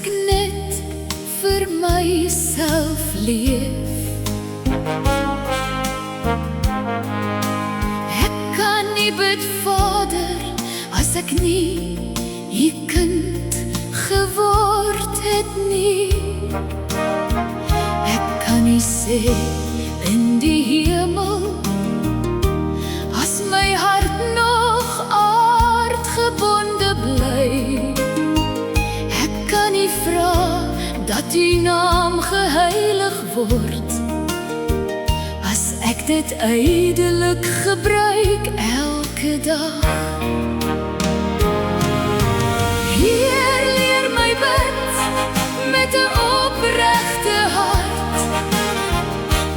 ek net vir myself leef. Ek kan nie bid, Vader, as ek nie die kind geword het nie. Ek kan nie sê in die hemel, as my hart nog aardgebonde bly. Ek kan nie vra dat die naam geheilig word, as ek dit ydelik gebruik elke dag. Heer, leer my bid met 'n opregte hart,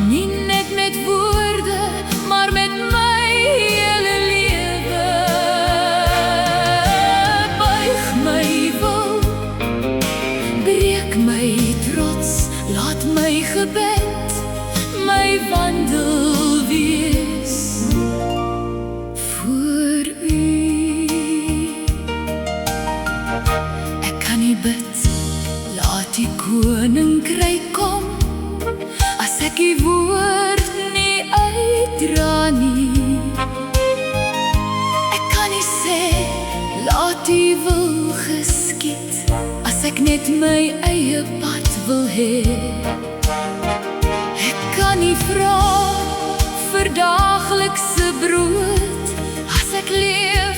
nie net met woorde, maar met my hele lewe. Buig my wil, breek my trots, laat my gebed my wandel wees voor U. Ek kan nie bid, laat die koninkryk kom, as ek die woord nie uitdra nie. Ek kan nie sê, laat die wil geskied, as ek net my eie pad wil hê. Ek kan nie vra vir daaglikse brood, as ek leef